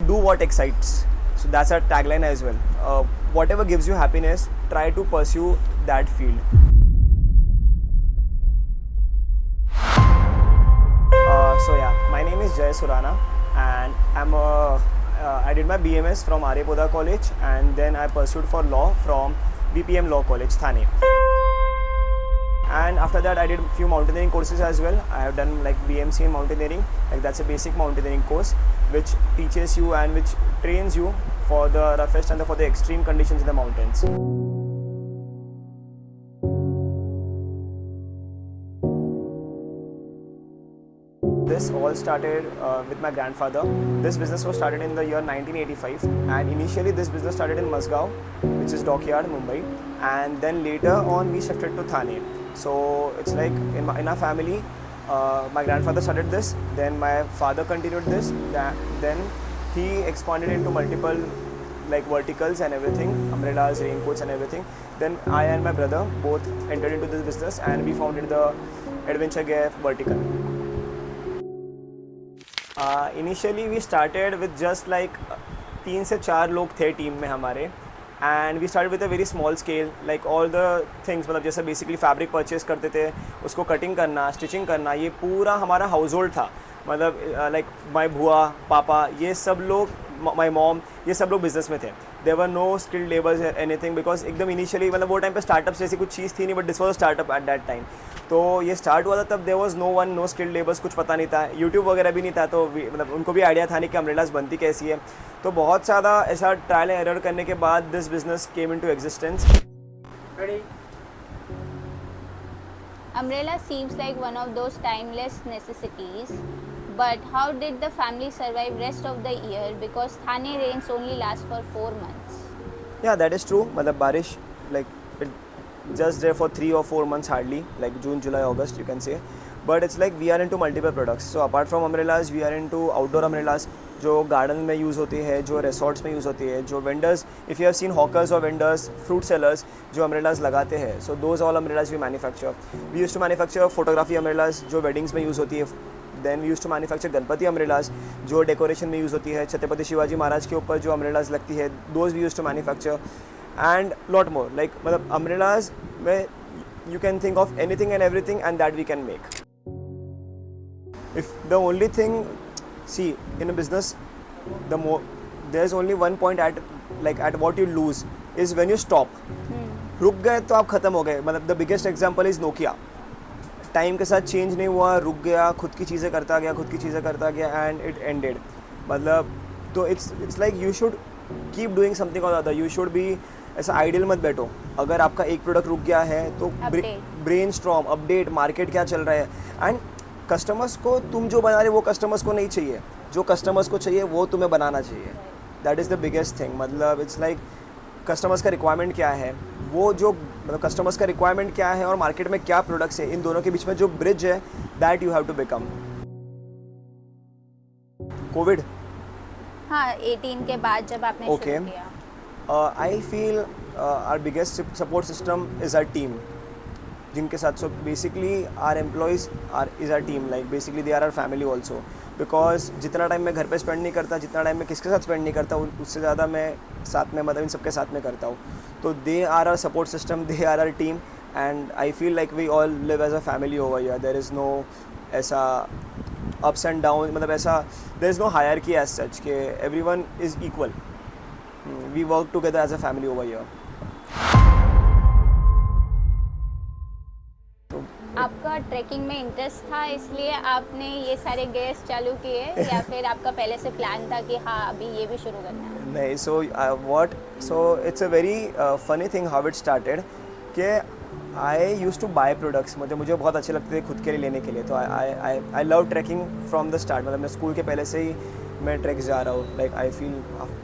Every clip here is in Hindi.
do what excites. So that's our tagline as well. Whatever gives you happiness, try to pursue that field. So yeah, my name is Jay Surana, and I did my BMS from Aryabhoda College, and then I pursued for law from BPM Law College, Thane. And after that, I did a few mountaineering courses as well. I have done like BMC in mountaineering, like that's a basic mountaineering course which teaches you and which trains you for the roughest and for the extreme conditions in the mountains. This all started with my grandfather. This business was started in the year 1985, and initially this business started in Masgaon, which is Dockyard, Mumbai, and then later on we shifted to Thane. So it's like in our family, my grandfather started this, then my father continued this, then he expanded into multiple like verticals and everything, umbrellas, raincoats and everything. Then I and my brother both entered into this business, and we founded the Adventure Gear vertical. Initially we started with just like 3 से 4 लोग थे टीम में हमारे, and we started with a very small scale, like all the things, मतलब जैसे basically fabric purchase करते थे, उसको cutting करना, stitching करना, ये पूरा हमारा household था. मतलब like my बुआ, पापा, ये सब लोग, my mom, ये सब लोग business में थे. There were no skilled laborers or anything because एकदम initially मतलब वो टाइम पे startups जैसी कुछ चीज़ थी नहीं, but this was a startup at that time. तो ये स्टार्ट हुआ था तब there was no one, no skilled laborers, कुछ पता नहीं था, यूट्यूब वगैरह भी नहीं था, तो मतलब उनको भी आइडिया था नहीं कि अम्ब्रेलास बनती कैसी है. तो बहुत ज़्यादा ऐसा ट्रायल एंड एरर करने के बाद this business came into existence. Umbrella seems like one of those timeless necessities, but how did the family survive rest of the year because Thane rains only last for 4 months? Yeah, that is true. मतलब बारिश like it just there for 3 or 4 months hardly, like June, July, August you can say. But it's like we are into multiple products. So apart from umbrellas, we are into outdoor umbrellas जो गार्डन में यूज़ होती है, जो रिसोर्ट्स में यूज़ होती है, जो vendors, if you have seen hawkers और वेंडर्स, फ्रूट सेलर्स जो अम्ब्रेलास लगाते हैं, so those all umbrellas we manufacture. We use to manufacture photography umbrellas जो वेडिंग्स में यूज़ होती है. Then we use to manufacture Ganpati umbrellas जो डेकोरेशन में यूज़ होती है. छत्रपति शिवाजी महाराज के ऊपर जो अम्ब्रेलास लगती है, those we use to manufacture, and lot more. Like मतलब अम्ब्रेलास में you can think of anything and everything, and that we can make. If the only thing, see, in a business, there's only one point at what you lose is when you stop. रुक गए तो आप खत्म हो गए. मतलब the biggest example is Nokia. Time के साथ चेंज नहीं हुआ, रुक गया, खुद की चीज़ें करता गया and it ended. मतलब तो it's like you should keep doing something or other. You should be ऐसा आइडियल मत बैठो. अगर आपका एक प्रोडक्ट रुक गया है तो ब्रेन स्टॉर्म, अपडेट, मार्केट क्या चल रहा है, एंड कस्टमर्स को तुम जो बना रहे वो कस्टमर्स को नहीं चाहिए, जो कस्टमर्स को चाहिए वो तुम्हें बनाना चाहिए. That is the biggest thing. मतलब इट्स लाइक कस्टमर्स का रिक्वायरमेंट क्या है, वो जो मतलब कस्टमर्स का रिक्वायरमेंट क्या है और मार्केट में क्या प्रोडक्ट्स है, इन दोनों के बीच में जो ब्रिज है, that you have to become. Covid हाँ 18 के बाद जब आपने शुरू किया. I feel our biggest support system is our team. जिनके साथ, so basically our employees is our team. Like basically they are our family also. Because जितना टाइम मैं घर पे स्पेंड नहीं करता, जितना टाइम मैं किसके साथ स्पेंड नहीं करता, उससे ज़्यादा मैं साथ में मतलब इन सबके साथ में करता हूँ. तो they are our support system, they are our team, and I feel like we all live as a family over here. There is no ऐसा ups and downs, मतलब ऐसा there is no hierarchy as such कि everyone is equal. We work together as a family over here. आपका ट्रैकिंग में इंटरेस्ट था इसलिए आपने ये सारे गेयर्स चालू किए या फिर आपका पहले से प्लान था कि हाँ अभी ये भी शुरू करना है? नहीं, so it's a very funny thing how it started कि I used to buy products. मुझे बहुत अच्छे लगते थे खुद के लिए लेने के लिए. तो I love trekking from the start. मतलब मैं स्कूल के पहले से ही मैं ट्रैक्स जा रहा हूँ. Like I feel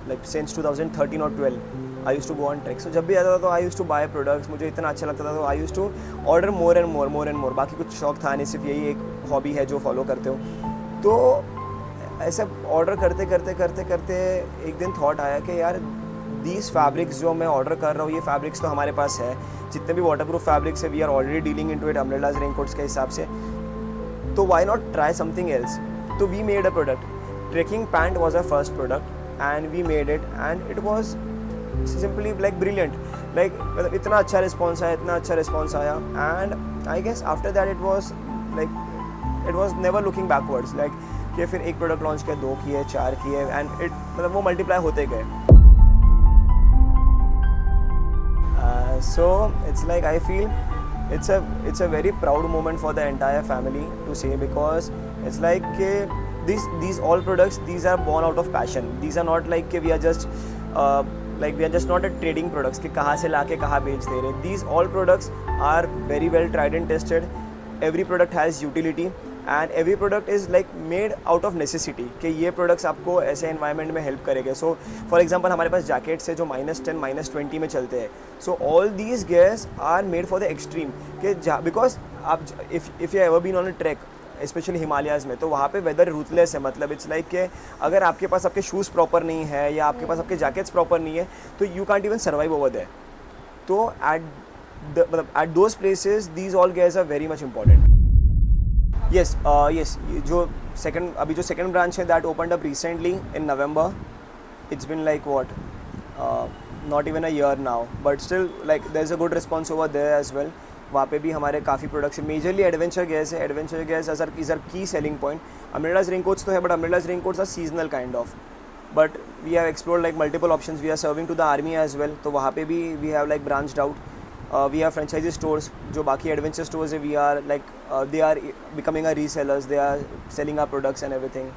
like since 2013 और 12 I use to go on treks. तो जब भी आता था तो I use to buy products. मुझे इतना अच्छा लगता था तो I use to order more and more. बाकी कुछ शौक था नहीं, सिर्फ यही एक हॉबी है जो फॉलो करते हो. तो ऐसे ऑर्डर करते एक दिन थॉट आया कि यार दीज फैब्रिक्स जो मैं ऑर्डर कर रहा हूँ, ये फैब्रिक्स तो हमारे पास है, जितने भी वाटरप्रूफ फैब्रिक्स है we are already dealing into it, umbrellas, raincoats के हिसाब से. तो why not try something else. तो we made a product. Trekking pant was our first product. and we made it, and it was simply like brilliant. Like मतलब इतना अच्छा response आया, and I guess after that it was never looking backwards. Like कि फिर एक प्रोडक्ट लॉन्च किया, 2 किए, 4 किए, and it मतलब वो मल्टीप्लाई होते गए. So it's like I feel it's a very proud moment for the entire family to say, because it's like these all products, these are born out of passion. These are not like we are just not a trading products कि कहाँ से लाके कहाँ बेच दे रहे. These all products are very well tried and tested. Every product has utility and every product is like made out of necessity कि ये products आपको ऐसे environment में help करेंगे. So for example हमारे पास jackets है जो -10, -20 में चलते हैं. So all these gears are made for the extreme कि because आप if you ever been on a trek, specially Himalayas में, तो वहाँ पे वेदर रूथलेस है. मतलब इट्स लाइक कि अगर आपके पास आपके शूज़ प्रॉपर नहीं है या आपके पास आपके जैकेट्स प्रॉपर नहीं है तो you can't even survive over there. तो at those places these all gears are very much important. Yes जो सेकंड ब्रांच है that opened up recently in November. It's been like what not even a year now, but still like there is a good response over there as well. वहाँ पे भी हमारे काफ़ी प्रोडक्ट्स हैं. मेजरली एडवेंचर गेयर्स है. Adventure gears is are key selling point. Umbrellas raincoats तो है, but umbrellas raincoats are seasonal kind of. But we have explored like multiple options. We are serving to the army as well. तो वहाँ पे भी we have like branched out. We have franchise stores. जो बाकी एडवेंचर स्टोर्स है, we are like they are becoming a resellers. They are selling our products and everything.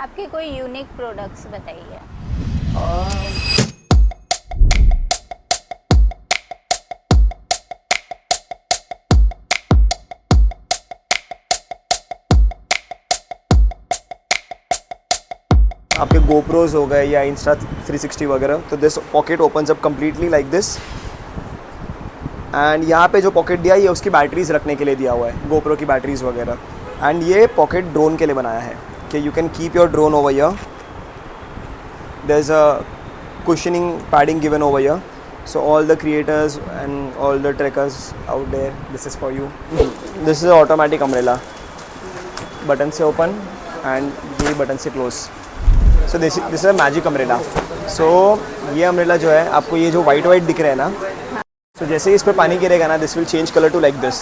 आपके कोई यूनिक प्रोडक्ट्स बताइए. आपके GoPros हो गए या Insta 360 वगैरह, तो this pocket opens up completely like this. And यहाँ पे जो पॉकेट दिया ये उसकी बैटरीज रखने के लिए दिया हुआ है, GoPro की बैटरीज वगैरह. एंड ये पॉकेट ड्रोन के लिए बनाया है कि you can keep your drone over here. There is a cushioning padding given over here. So all the creators and all the trekkers out there, this is for you. This is automatic umbrella. Button से ओपन एंड ये बटन से close. So this is a magic umbrella. So ये अम्ब्रेला जो है आपको ये जो वाइट दिख रहा है ना, तो जैसे ही इस पर पानी गिरेगा ना, this will change colour to like this.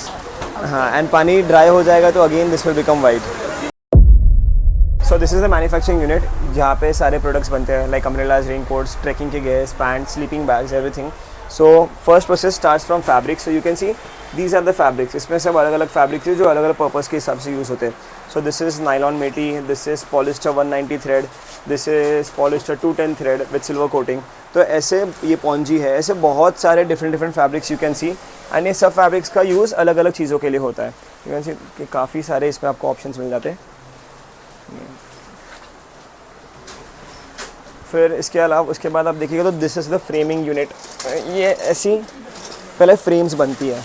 हाँ, एंड पानी ड्राई हो जाएगा तो again this will become white. So this is the manufacturing unit जहाँ पे सारे प्रोडक्ट्स बनते हैं, लाइक अम्ब्रेलाज, रेनकोट्स, ट्रैकिंग के gears, pants, sleeping bags, everything. So first process starts from fabric. So you can see these are the fabrics. इसमें सब अलग अलग फैब्रिक्स है जो अलग अलग पर्पज़ के हिसाब से यूज़ होते हैं. So this is nylon matty, this is polyester 190 thread, this is polyester 210 thread with silver coating. तो ऐसे ये पॉन्जी है. ऐसे बहुत सारे different fabrics you can see. And ये सब फैब्रिक्स का यूज़ अलग अलग चीज़ों के लिए होता है. यू कैन सी कि काफ़ी सारे इसमें आपको ऑप्शंस मिल जाते हैं. फिर इसके अलावा उसके बाद आप देखिएगा तो this is the framing unit. ये ऐसी पहले फ्रेम्स बनती है.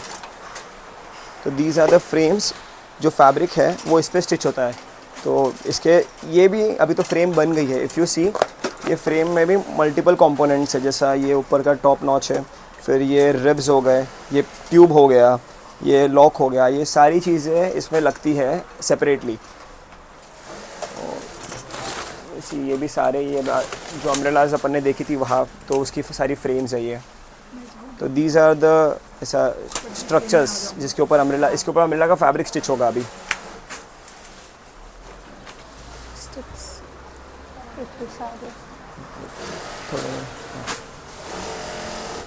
तो दीज आर द फ्रेम्स. जो फैब्रिक है वो इस पर स्टिच होता है. तो इसके ये भी अभी तो फ्रेम बन गई है. इफ़ यू सी ये फ्रेम में भी मल्टीपल कंपोनेंट्स है. जैसा ये ऊपर का टॉप नॉच है, फिर ये रिब्स हो गए, ये ट्यूब हो गया, ये लॉक हो गया. ये सारी चीज़ें इसमें लगती है सेपरेटली. ये भी सारे ये जो अम्ब्रेलाज अपन ने देखी थी वहाँ, तो उसकी सारी फ्रेम्स है ये. तो दीज आर द ऐसा स्ट्रक्चर्स जिसके ऊपर अम्ब्रेला, इसके ऊपर अम्ब्रेला का फैब्रिक स्टिच होगा अभी.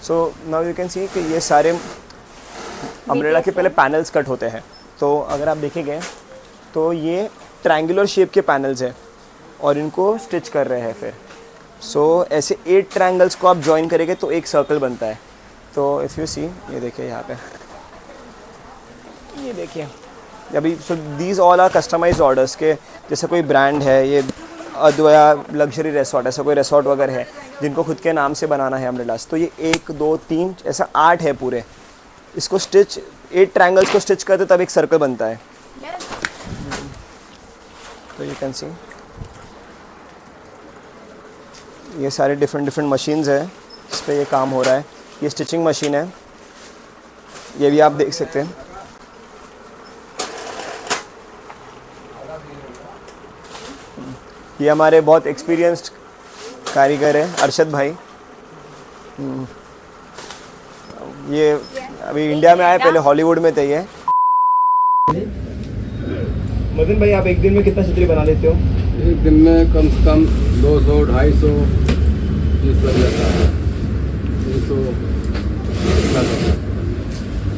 सो नाउ यू कैन सी कि ये सारे अम्ब्रेला के पहले पैनल्स कट होते हैं. तो अगर आप देखेंगे तो ये ट्रायंगुलर शेप के पैनल्स हैं और इनको स्टिच कर रहे हैं फिर. सो ऐसे 8 ट्रायंगल्स को आप जॉइन करेंगे तो एक सर्कल बनता है. तो इफ़ यू सी ये देखिए यहाँ पे, ये देखिए अभी. So these all are customised orders के. जैसे कोई ब्रांड है, ये अद्वया लग्जरी रिसॉर्ट, ऐसा कोई रिसॉर्ट वगैरह है जिनको खुद के नाम से बनाना है अम्ब्रेलास, तो ये 1 2 3 ऐसा 8 है पूरे. इसको स्टिच 8 ट्रायंगल्स को स्टिच करते तब एक सर्कल बनता है. तो यू कैन सी ये सारे डिफरेंट मशीन्स है इस पर ये काम हो रहा है. ये स्टिचिंग मशीन है, ये भी आप देख सकते हैं. ये हमारे बहुत एक्सपीरियंस्ड कारीगर है अरशद भाई। ये अभी इंडिया में आए, पहले हॉलीवुड में थे ये। मदन भाई, आप एक दिन में कितना छतरी बना लेते हो? एक दिन में कम से कम 200, 250 पीस बन जाता है, 300।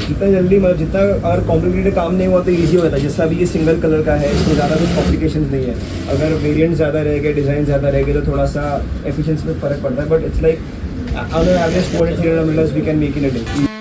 जितना जल्दी मतलब जितना अगर कॉम्प्लिकेटेड काम नहीं हुआ तो ईजी होता है। जैसा अभी ये सिंगल कलर का है, इसमें ज़्यादा कुछ कॉम्प्लिकेशंस नहीं है। अगर वेरिएंट ज़्यादा रहेगा, डिज़ाइन ज़्यादा रहेगा तो थोड़ा सा एफिशिएंसी में फ़र्क पड़ता है, but it's like on an average 200-300 metres we can make in a day.